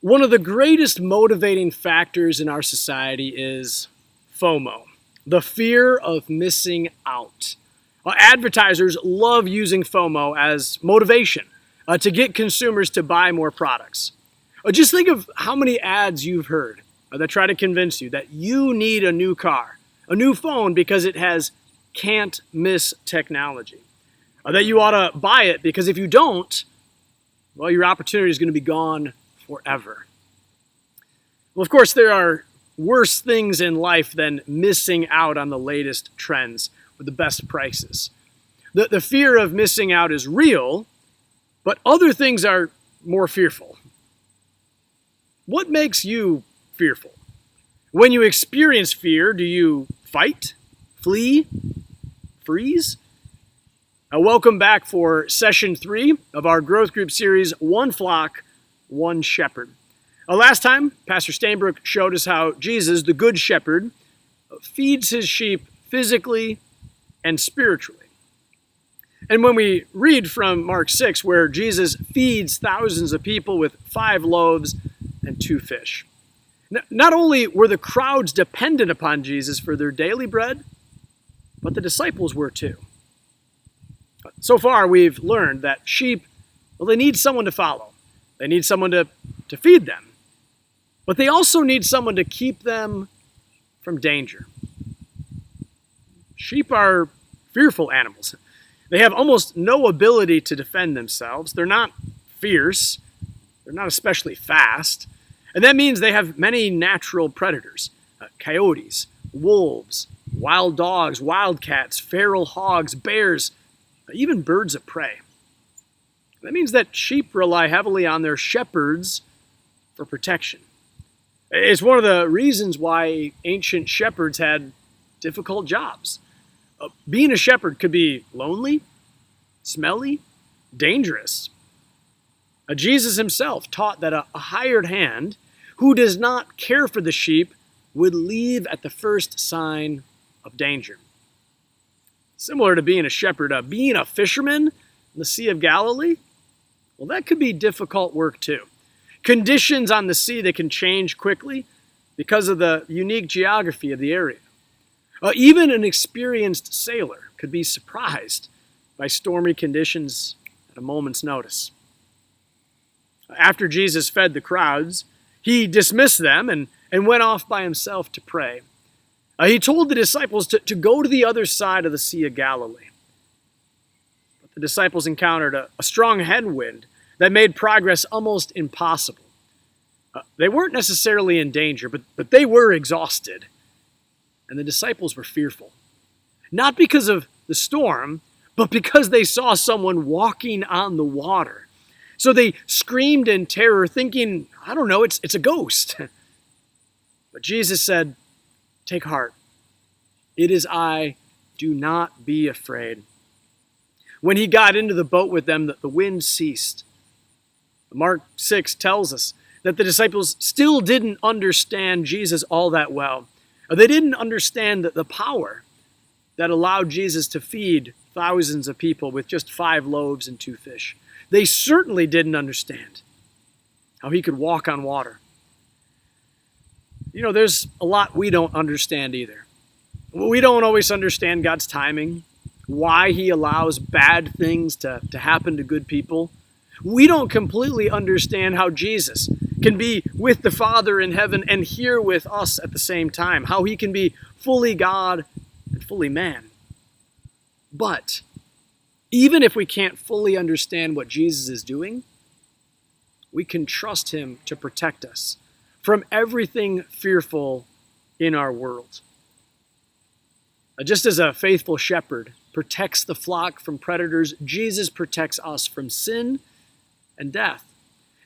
One of the greatest motivating factors in our society is FOMO, the fear of missing out. Advertisers love using FOMO as motivation to get consumers to buy more products. Just think of how many ads you've heard that try to convince you that you need a new car, a new phone because it has can't miss technology. That you ought to buy it because if you don't, well, your opportunity is going to be gone forever. Well, of course, there are worse things in life than missing out on the latest trends with the best prices. The fear of missing out is real, but other things are more fearful. What makes you fearful? When you experience fear, do you fight, flee, freeze? Welcome back for session 3 of our growth group series, One Flock, One Shepherd. Last time, Pastor Stainbrook showed us how Jesus, the Good Shepherd, feeds his sheep physically and spiritually. And when we read from Mark 6, where Jesus feeds thousands of people with 5 loaves and 2 fish. Not only were the crowds dependent upon Jesus for their daily bread, but the disciples were too. So far, we've learned that sheep, well, they need someone to follow. They need someone to feed them. But they also need someone to keep them from danger. Sheep are fearful animals. They have almost no ability to defend themselves. They're not fierce. They're not especially fast. And that means they have many natural predators. Coyotes, wolves, wild dogs, wildcats, feral hogs, bears, even birds of prey. That means that sheep rely heavily on their shepherds for protection. It's one of the reasons why ancient shepherds had difficult jobs. Being a shepherd could be lonely, smelly, dangerous. Jesus himself taught that a hired hand who does not care for the sheep would leave at the first sign of danger. Similar to being a shepherd, being a fisherman in the Sea of Galilee, well, that could be difficult work too. Conditions on the sea that can change quickly because of the unique geography of the area. Even an experienced sailor could be surprised by stormy conditions at a moment's notice. After Jesus fed the crowds, he dismissed them and went off by himself to pray. He told the disciples to go to the other side of the Sea of Galilee. But the disciples encountered a strong headwind that made progress almost impossible. They weren't necessarily in danger, but they were exhausted. And the disciples were fearful. Not because of the storm, but because they saw someone walking on the water. So they screamed in terror, thinking, I don't know, it's a ghost. But Jesus said, take heart. It is I. Do not be afraid. When he got into the boat with them, the wind ceased. Mark 6 tells us that the disciples still didn't understand Jesus all that well. They didn't understand the power that allowed Jesus to feed thousands of people with just 5 loaves and 2 fish. They certainly didn't understand how he could walk on water. You know, there's a lot we don't understand either. We don't always understand God's timing, why he allows bad things to happen to good people. We don't completely understand how Jesus can be with the Father in heaven and here with us at the same time, how he can be fully God and fully man. But even if we can't fully understand what Jesus is doing, we can trust him to protect us from everything fearful in our world. Just as a faithful shepherd protects the flock from predators, Jesus protects us from sin and death.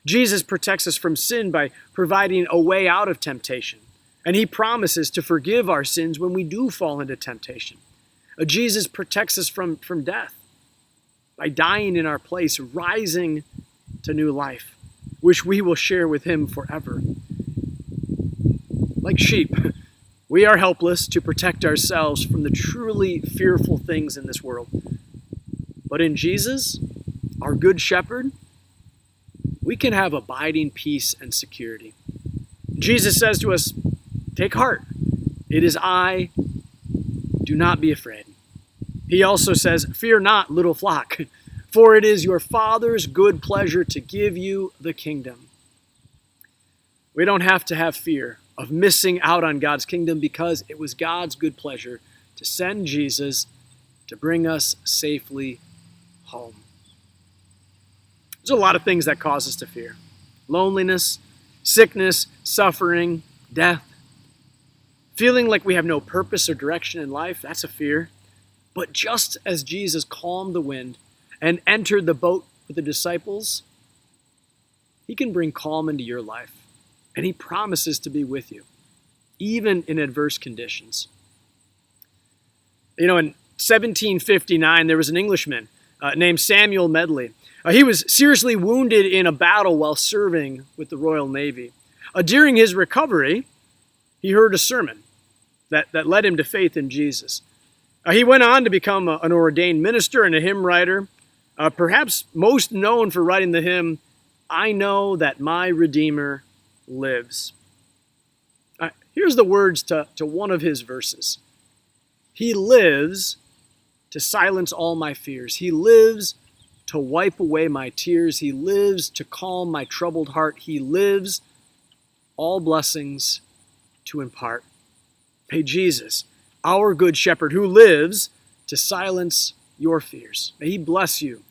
Jesus protects us from sin by providing a way out of temptation, and he promises to forgive our sins when we do fall into temptation. Jesus protects us from death by dying in our place, rising to new life, which we will share with him forever. Like sheep, we are helpless to protect ourselves from the truly fearful things in this world. But in Jesus, our good shepherd, we can have abiding peace and security. Jesus says to us, take heart. It is I. Do not be afraid. He also says, fear not, little flock, for it is your Father's good pleasure to give you the kingdom. We don't have to have fear of missing out on God's kingdom because it was God's good pleasure to send Jesus to bring us safely home. There's a lot of things that cause us to fear. Loneliness, sickness, suffering, death. Feeling like we have no purpose or direction in life, that's a fear. But just as Jesus calmed the wind and entered the boat with the disciples, he can bring calm into your life. And he promises to be with you, even in adverse conditions. In 1759, there was an Englishman named Samuel Medley. He was seriously wounded in a battle while serving with the Royal Navy. During his recovery, he heard a sermon that led him to faith in Jesus. He went on to become an ordained minister and a hymn writer, perhaps most known for writing the hymn, I Know That My Redeemer Lives. Here's the words to one of his verses. He lives to silence all my fears. He lives to wipe away my tears. He lives to calm my troubled heart. He lives all blessings to impart. May Jesus, our good shepherd who lives to silence your fears, may he bless you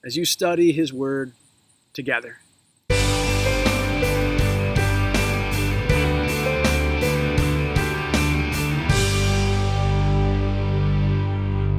as you study his word together.